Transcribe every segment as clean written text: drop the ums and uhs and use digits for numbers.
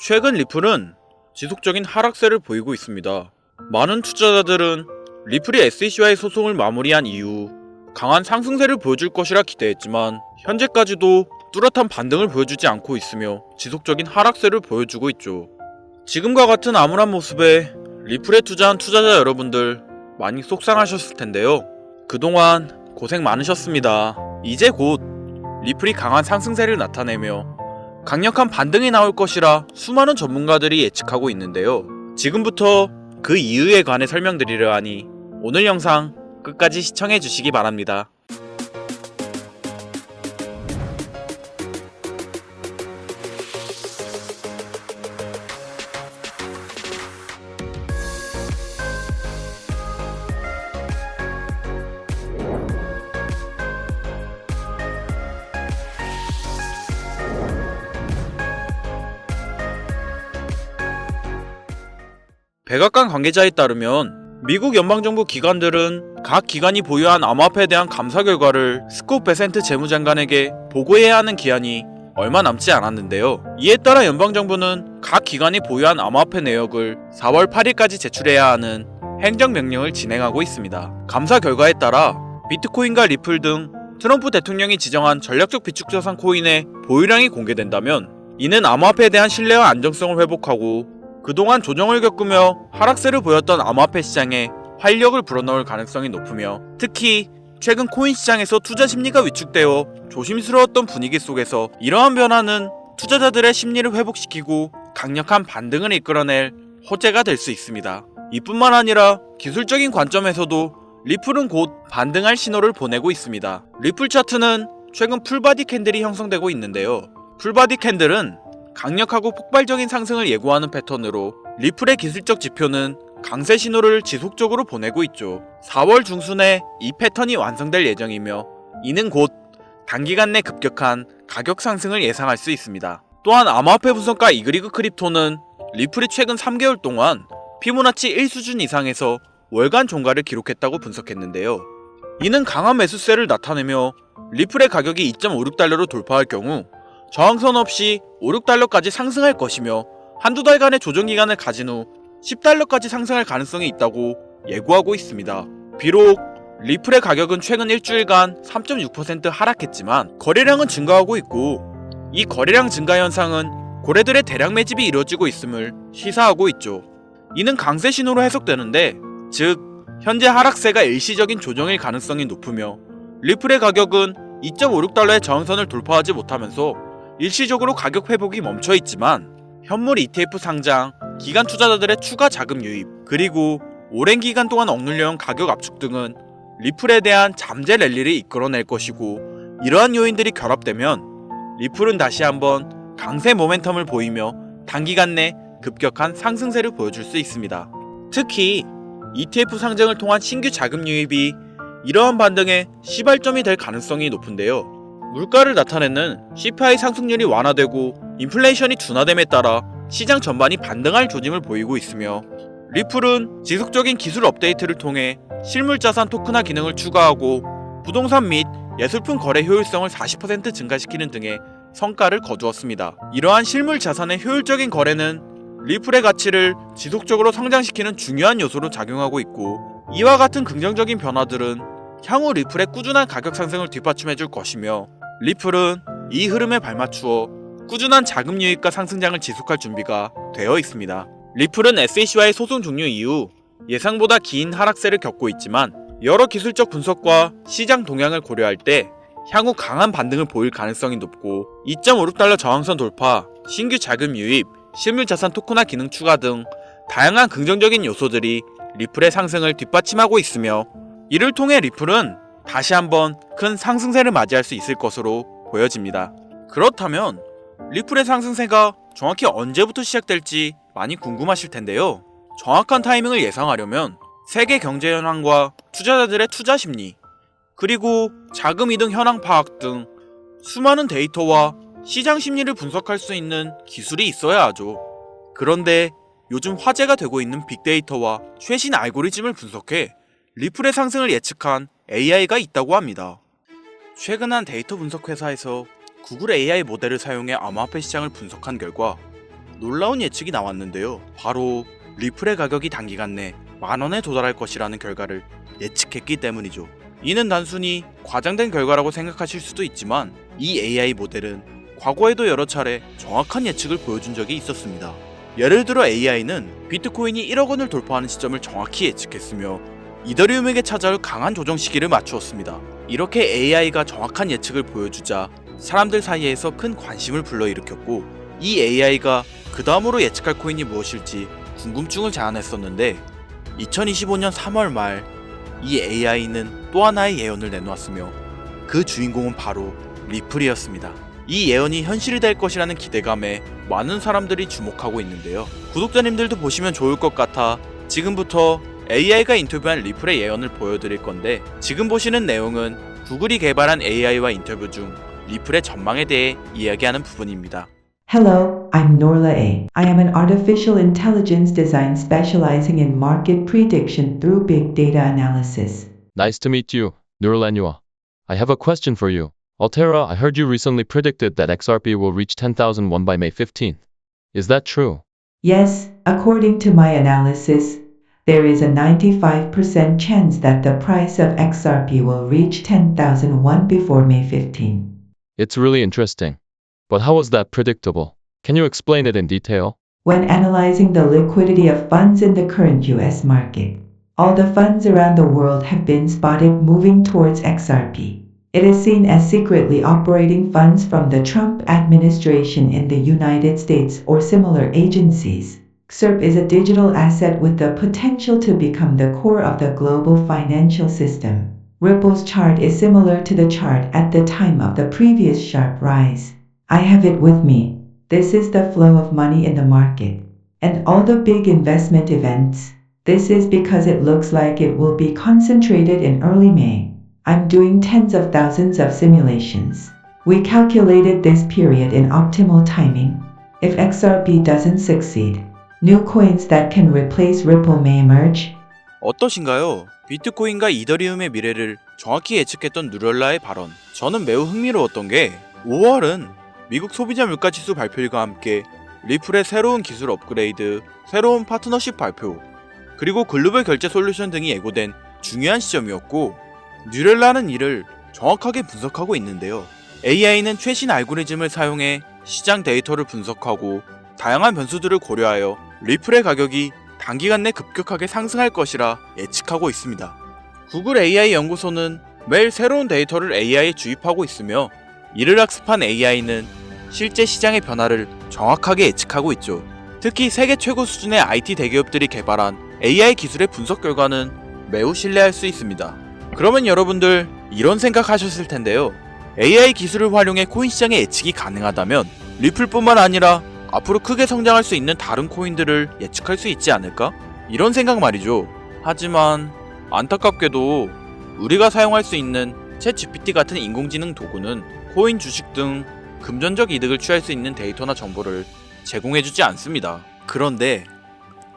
최근 리플은 지속적인 하락세를 보이고 있습니다. 많은 투자자들은 리플이 SEC와의 소송을 마무리한 이후 강한 상승세를 보여줄 것이라 기대했지만 현재까지도 뚜렷한 반등을 보여주지 않고 있으며 지속적인 하락세를 보여주고 있죠. 지금과 같은 암울한 모습에 리플에 투자한 투자자 여러분들 많이 속상하셨을 텐데요. 그동안 고생 많으셨습니다. 이제 곧 리플이 강한 상승세를 나타내며 강력한 반등이 나올 것이라 수많은 전문가들이 예측하고 있는데요. 지금부터 그 이유에 관해 설명드리려 하니 오늘 영상 끝까지 시청해 주시기 바랍니다. 백악관 관계자에 따르면 미국 연방정부 기관들은 각 기관이 보유한 암호화폐에 대한 감사 결과를 스콧 베센트 재무장관에게 보고해야 하는 기한이 얼마 남지 않았는데요. 이에 따라 연방정부는 각 기관이 보유한 암호화폐 내역을 4월 8일까지 제출해야 하는 행정명령을 진행하고 있습니다. 감사 결과에 따라 비트코인과 리플 등 트럼프 대통령이 지정한 전략적 비축자산 코인의 보유량이 공개된다면 이는 암호화폐에 대한 신뢰와 안정성을 회복하고 그동안 조정을 겪으며 하락세를 보였던 암호화폐 시장에 활력을 불어넣을 가능성이 높으며 특히 최근 코인 시장에서 투자 심리가 위축되어 조심스러웠던 분위기 속에서 이러한 변화는 투자자들의 심리를 회복시키고 강력한 반등을 이끌어낼 호재가 될 수 있습니다. 이뿐만 아니라 기술적인 관점에서도 리플은 곧 반등할 신호를 보내고 있습니다. 리플 차트는 최근 풀바디 캔들이 형성되고 있는데요. 풀바디 캔들은 강력하고 폭발적인 상승을 예고하는 패턴으로 리플의 기술적 지표는 강세 신호를 지속적으로 보내고 있죠. 4월 중순에 이 패턴이 완성될 예정이며 이는 곧 단기간 내 급격한 가격 상승을 예상할 수 있습니다. 또한 암호화폐 분석가 이그리그 크립토는 리플이 최근 3개월 동안 피보나치 1 수준 이상에서 월간 종가를 기록했다고 분석했는데요. 이는 강한 매수세를 나타내며 리플의 가격이 2.56달러로 돌파할 경우 저항선 없이 5, 6달러까지 상승할 것이며 한두 달간의 조정기간을 가진 후 10달러까지 상승할 가능성이 있다고 예고하고 있습니다. 비록 리플의 가격은 최근 일주일간 3.6% 하락했지만 거래량은 증가하고 있고 이 거래량 증가 현상은 고래들의 대량 매집이 이루어지고 있음을 시사하고 있죠. 이는 강세 신호로 해석되는데 즉 현재 하락세가 일시적인 조정일 가능성이 높으며 리플의 가격은 2.56달러의 저항선을 돌파하지 못하면서 일시적으로 가격 회복이 멈춰있지만 현물 ETF 상장, 기관 투자자들의 추가 자금 유입, 그리고 오랜 기간 동안 억눌려온 가격 압축 등은 리플에 대한 잠재 랠리를 이끌어낼 것이고 이러한 요인들이 결합되면 리플은 다시 한번 강세 모멘텀을 보이며 단기간 내 급격한 상승세를 보여줄 수 있습니다. 특히 ETF 상장을 통한 신규 자금 유입이 이러한 반등의 시발점이 될 가능성이 높은데요. 물가를 나타내는 CPI 상승률이 완화되고 인플레이션이 둔화됨에 따라 시장 전반이 반등할 조짐을 보이고 있으며 리플은 지속적인 기술 업데이트를 통해 실물자산 토큰화 기능을 추가하고 부동산 및 예술품 거래 효율성을 40% 증가시키는 등의 성과를 거두었습니다. 이러한 실물자산의 효율적인 거래는 리플의 가치를 지속적으로 성장시키는 중요한 요소로 작용하고 있고 이와 같은 긍정적인 변화들은 향후 리플의 꾸준한 가격 상승을 뒷받침해줄 것이며 리플은 이 흐름에 발맞추어 꾸준한 자금 유입과 상승장을 지속할 준비가 되어 있습니다. 리플은 SEC와의 소송 종료 이후 예상보다 긴 하락세를 겪고 있지만 여러 기술적 분석과 시장 동향을 고려할 때 향후 강한 반등을 보일 가능성이 높고 2.56달러 저항선 돌파, 신규 자금 유입, 실물자산 토큰화 기능 추가 등 다양한 긍정적인 요소들이 리플의 상승을 뒷받침하고 있으며 이를 통해 리플은 다시 한번 큰 상승세를 맞이할 수 있을 것으로 보여집니다. 그렇다면 리플의 상승세가 정확히 언제부터 시작될지 많이 궁금하실 텐데요. 정확한 타이밍을 예상하려면 세계 경제 현황과 투자자들의 투자 심리, 그리고 자금 이동 현황 파악 등 수많은 데이터와 시장 심리를 분석할 수 있는 기술이 있어야 하죠. 그런데 요즘 화제가 되고 있는 빅데이터와 최신 알고리즘을 분석해 리플의 상승을 예측한 AI가 있다고 합니다. 최근 한 데이터 분석 회사에서 구글 AI 모델을 사용해 암호화폐 시장을 분석한 결과 놀라운 예측이 나왔는데요. 바로 리플의 가격이 단기간 내 10,000원에 도달할 것이라는 결과를 예측했기 때문이죠. 이는 단순히 과장된 결과라고 생각하실 수도 있지만 이 AI 모델은 과거에도 여러 차례 정확한 예측을 보여준 적이 있었습니다. 예를 들어 AI는 비트코인이 1억 원을 돌파하는 시점을 정확히 예측했으며 이더리움에게 찾아올 강한 조정 시기를 맞추었습니다. 이렇게 AI가 정확한 예측을 보여주자 사람들 사이에서 큰 관심을 불러일으켰고 이 AI가 그 다음으로 예측할 코인이 무엇일지 궁금증을 자아냈었는데 2025년 3월 말 이 AI는 또 하나의 예언을 내놓았으며 그 주인공은 바로 리플이었습니다. 이 예언이 현실이 될 것이라는 기대감에 많은 사람들이 주목하고 있는데요. 구독자님들도 보시면 좋을 것 같아 지금부터 AI가 인터뷰한 리플의 예언을 보여드릴 건데 지금 보시는 내용은 구글이 개발한 AI와 인터뷰 중 리플의 전망에 대해 이야기하는 부분입니다. Hello, I'm Norla A. I am an artificial intelligence design specializing in market prediction through big data analysis. Nice to meet you, Nurlanua. I have a question for you. Altera, I heard you recently predicted that XRP will reach 10,001 by May 15th. Is that true? Yes, according to my analysis, there is a 95% chance that the price of XRP will reach 10,001 before May 15. It's really interesting. But how was that predictable? Can you explain it in detail? When analyzing the liquidity of funds in the current US market, all the funds around the world have been spotted moving towards XRP. It is seen as secretly operating funds from the Trump administration in the United States or similar agencies. XRP is a digital asset with the potential to become the core of the global financial system. Ripple's chart is similar to the chart at the time of the previous sharp rise. I have it with me. This is the flow of money in the market. And all the big investment events. This is because it looks like it will be concentrated in early May. I'm doing tens of thousands of simulations. We calculated this period in optimal timing. If XRP doesn't succeed, new coins that can replace Ripple may emerge. 어떠신가요? 비트코인과 이더리움의 미래를 정확히 예측했던 누렐라의 발언. 저는 매우 흥미로웠던 게 5월은 미국 소비자 물가지수 발표일과 함께 리플의 새로운 기술 업그레이드, 새로운 파트너십 발표, 그리고 글로벌 결제 솔루션 등이 예고된 중요한 시점이었고 뉴렐라는 이를 정확하게 분석하고 있는데요. AI는 최신 알고리즘을 사용해 시장 데이터를 분석하고 다양한 변수들을 고려하여 리플의 가격이 단기간 내 급격하게 상승할 것이라 예측하고 있습니다. 구글 AI 연구소는 매일 새로운 데이터를 AI에 주입하고 있으며 이를 학습한 AI는 실제 시장의 변화를 정확하게 예측하고 있죠. 특히 세계 최고 수준의 IT 대기업들이 개발한 AI 기술의 분석 결과는 매우 신뢰할 수 있습니다. 그러면 여러분들 이런 생각하셨을 텐데요. AI 기술을 활용해 코인 시장의 예측이 가능하다면 리플뿐만 아니라 앞으로 크게 성장할 수 있는 다른 코인들을 예측할 수 있지 않을까? 이런 생각 말이죠. 하지만 안타깝게도 우리가 사용할 수 있는 챗GPT 같은 인공지능 도구는 코인 주식 등 금전적 이득을 취할 수 있는 데이터나 정보를 제공해주지 않습니다. 그런데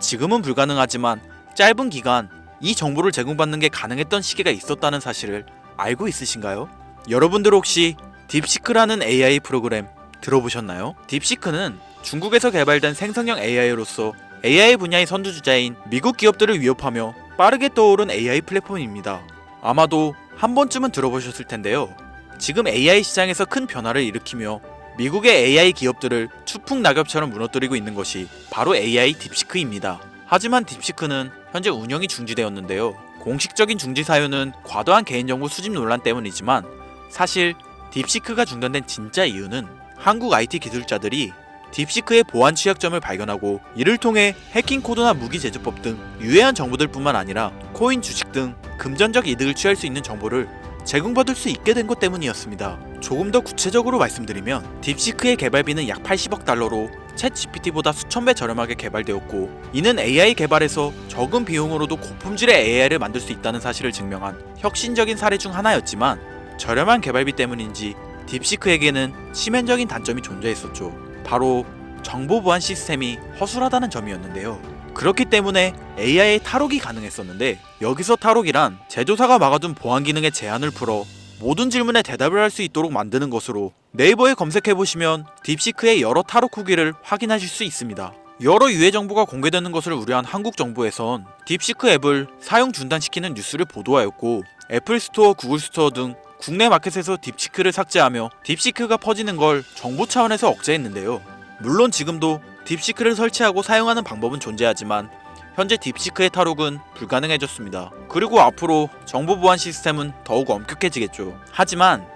지금은 불가능하지만 짧은 기간 이 정보를 제공받는 게 가능했던 시기가 있었다는 사실을 알고 있으신가요? 여러분들 혹시 딥시크라는 AI 프로그램 들어보셨나요? 딥시크는 중국에서 개발된 생성형 AI로서 AI 분야의 선두주자인 미국 기업들을 위협하며 빠르게 떠오른 AI 플랫폼입니다. 아마도 한 번쯤은 들어보셨을 텐데요. 지금 AI 시장에서 큰 변화를 일으키며 미국의 AI 기업들을 추풍 낙엽처럼 무너뜨리고 있는 것이 바로 AI 딥시크입니다. 하지만 딥시크는 현재 운영이 중지되었는데요. 공식적인 중지 사유는 과도한 개인정보 수집 논란 때문이지만 사실 딥시크가 중단된 진짜 이유는 한국 IT 기술자들이 딥시크의 보안 취약점을 발견하고 이를 통해 해킹 코드나 무기 제조법 등 유해한 정보들 뿐만 아니라 코인 주식 등 금전적 이득을 취할 수 있는 정보를 제공받을 수 있게 된 것 때문이었습니다. 조금 더 구체적으로 말씀드리면 딥시크의 개발비는 약 80억 달러로 챗 GPT보다 수천 배 저렴하게 개발되었고 이는 AI 개발에서 적은 비용으로도 고품질의 AI를 만들 수 있다는 사실을 증명한 혁신적인 사례 중 하나였지만 저렴한 개발비 때문인지 딥시크에게는 치명적인 단점이 존재했었죠. 바로 정보 보안 시스템이 허술하다는 점이었는데요. 그렇기 때문에 AI의 탈옥이 가능했었는데 여기서 탈옥이란 제조사가 막아둔 보안 기능의 제한을 풀어 모든 질문에 대답을 할 수 있도록 만드는 것으로 네이버에 검색해보시면 딥시크의 여러 탈옥 후기를 확인하실 수 있습니다. 여러 유해 정보가 공개되는 것을 우려한 한국 정부에선 딥시크 앱을 사용 중단시키는 뉴스를 보도하였고, 애플 스토어, 구글 스토어 등 국내 마켓에서 딥시크를 삭제하며 딥시크가 퍼지는 걸 정부 차원에서 억제했는데요. 물론 지금도 딥시크를 설치하고 사용하는 방법은 존재하지만 현재 딥시크의 탈옥은 불가능해졌습니다. 그리고 앞으로 정보 보안 시스템은 더욱 엄격해지겠죠. 하지만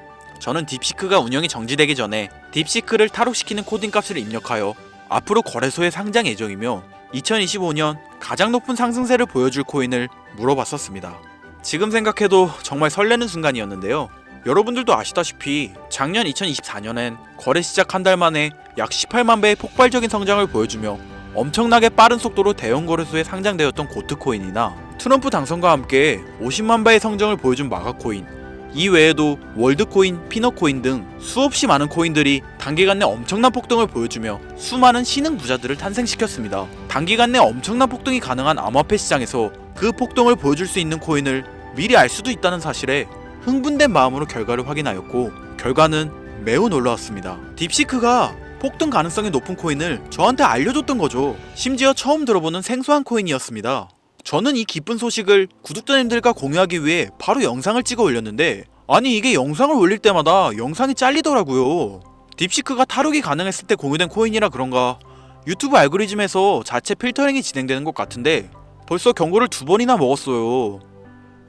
저는 딥시크가 운영이 정지되기 전에 딥시크를 탈옥시키는 코딩 값을 입력하여 앞으로 거래소에 상장 예정이며 2025년 가장 높은 상승세를 보여줄 코인을 물어봤었습니다. 지금 생각해도 정말 설레는 순간이었는데요. 여러분들도 아시다시피 작년 2024년엔 거래 시작 한 달 만에 약 18만 배의 폭발적인 성장을 보여주며 엄청나게 빠른 속도로 대형 거래소에 상장되었던 고트코인이나 트럼프 당선과 함께 50만 배의 성장을 보여준 마가코인, 이 외에도 월드코인, 피너코인 등 수없이 많은 코인들이 단기간 내 엄청난 폭등을 보여주며 수많은 신흥 부자들을 탄생시켰습니다. 단기간 내 엄청난 폭등이 가능한 암호화폐 시장에서 그 폭등을 보여줄 수 있는 코인을 미리 알 수도 있다는 사실에 흥분된 마음으로 결과를 확인하였고, 결과는 매우 놀라웠습니다. 딥시크가 폭등 가능성이 높은 코인을 저한테 알려줬던 거죠. 심지어 처음 들어보는 생소한 코인이었습니다. 저는 이 기쁜 소식을 구독자님들과 공유하기 위해 바로 영상을 찍어 올렸는데, 아니 이게 영상을 올릴 때마다 영상이 잘리더라고요. 딥시크가 탈옥이 가능했을 때 공유된 코인이라 그런가 유튜브 알고리즘에서 자체 필터링이 진행되는 것 같은데 벌써 경고를 2번이나 먹었어요.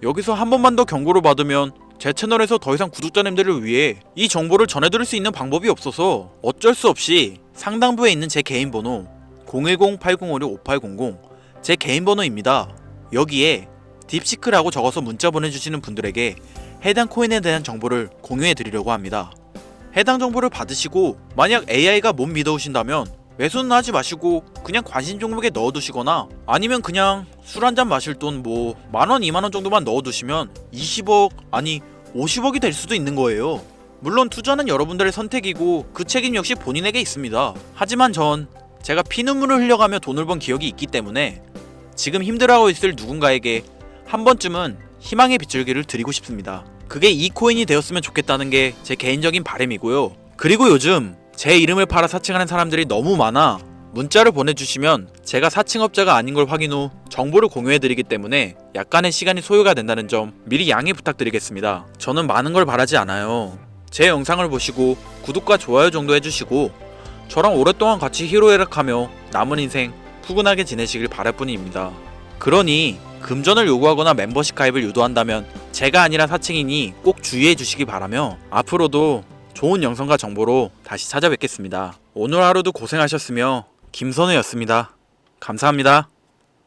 여기서 한 번만 더 경고를 받으면 제 채널에서 더 이상 구독자님들을 위해 이 정보를 전해드릴 수 있는 방법이 없어서 어쩔 수 없이 상단부에 있는 제 개인 번호 010-8056-5800 제 개인 번호입니다. 여기에 딥시크라고 적어서 문자 보내주시는 분들에게 해당 코인에 대한 정보를 공유해 드리려고 합니다. 해당 정보를 받으시고 만약 AI가 못 믿어오신다면 매수는 하지 마시고 그냥 관심 종목에 넣어두시거나 아니면 그냥 술 한잔 마실 돈 뭐 만원, 2만원 정도만 넣어두시면 20억 아니 50억이 될 수도 있는 거예요. 물론 투자는 여러분들의 선택이고 그 책임 역시 본인에게 있습니다. 하지만 전 제가 피눈물을 흘려가며 돈을 번 기억이 있기 때문에 지금 힘들어하고 있을 누군가에게 한 번쯤은 희망의 빗줄기를 드리고 싶습니다. 그게 이 코인이 되었으면 좋겠다는 게 제 개인적인 바람이고요. 그리고 요즘 제 이름을 팔아 사칭하는 사람들이 너무 많아 문자를 보내주시면 제가 사칭업자가 아닌 걸 확인 후 정보를 공유해드리기 때문에 약간의 시간이 소요가 된다는 점 미리 양해 부탁드리겠습니다. 저는 많은 걸 바라지 않아요. 제 영상을 보시고 구독과 좋아요 정도 해주시고 저랑 오랫동안 같이 희로애락하며 남은 인생 푸근하게 지내시길 바랄 뿐입니다. 그러니 금전을 요구하거나 멤버십 가입을 유도한다면 제가 아니라 사칭이니 꼭 주의해 주시기 바라며 앞으로도 좋은 영상과 정보로 다시 찾아뵙겠습니다. 오늘 하루도 고생하셨으며 김선우였습니다. 감사합니다.